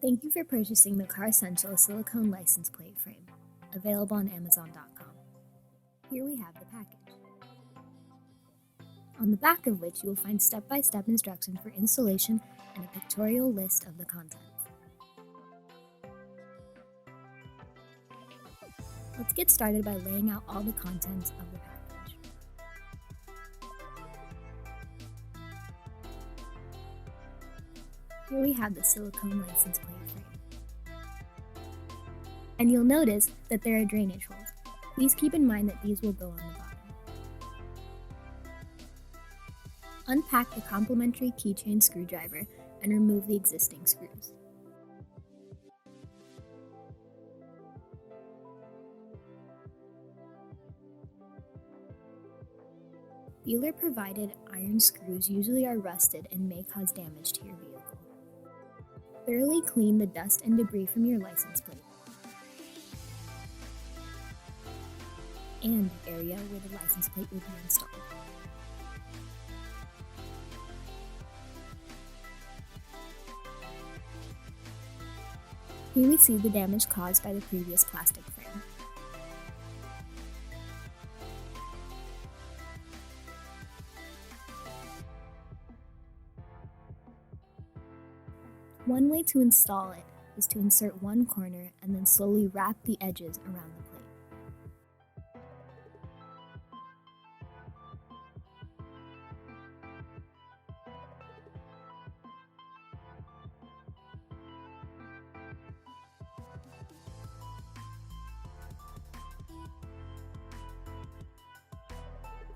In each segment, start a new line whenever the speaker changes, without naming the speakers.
Thank you for purchasing the KarSentials Silicone license plate frame, available on Amazon.com. Here we have the package, on the back of which you will find step-by-step instructions for installation and a pictorial list of the contents. Let's get started by laying out all the contents of the package. Here we have the silicone license plate frame. And you'll notice that there are drainage holes. Please keep in mind that these will go on the bottom. Unpack the complementary keychain screwdriver and remove the existing screws. Dealer-provided iron screws usually are rusted and may cause damage to your vehicle. Thoroughly clean the dust and debris from your license plate and the area where the license plate will be installed. Here we see the damage caused by the previous plastic frame. One way to install it is to insert one corner and then slowly wrap the edges around the plate.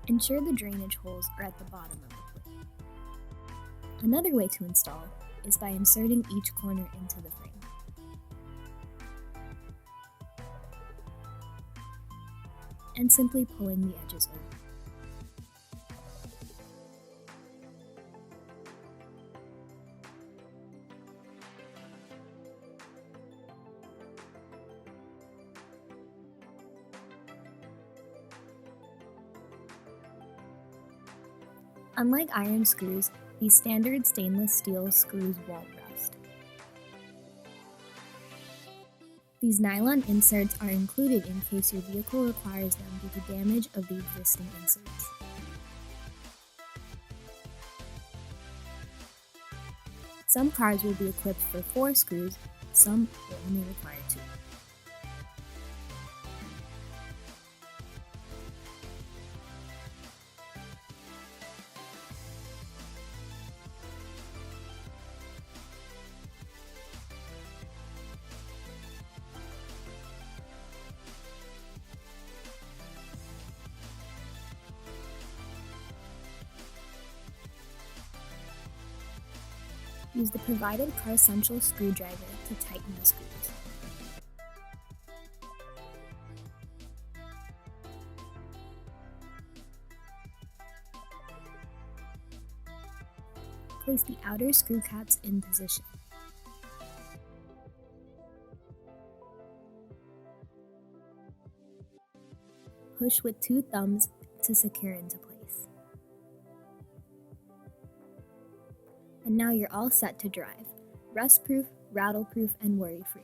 Ensure the drainage holes are at the bottom of the plate. Another way to install is by inserting each corner into the frame. And simply pulling the edges over. Unlike iron screws, these standard stainless steel screws won't rust. These nylon inserts are included in case your vehicle requires them due to damage of the existing inserts. Some cars will be equipped for 4 screws, some will only require 2. Use the provided KarSentials screwdriver to tighten the screws. Place the outer screw caps in position. Push with 2 thumbs to secure into place. And now you're all set to drive. Rust-proof, rattle-proof, and worry-free.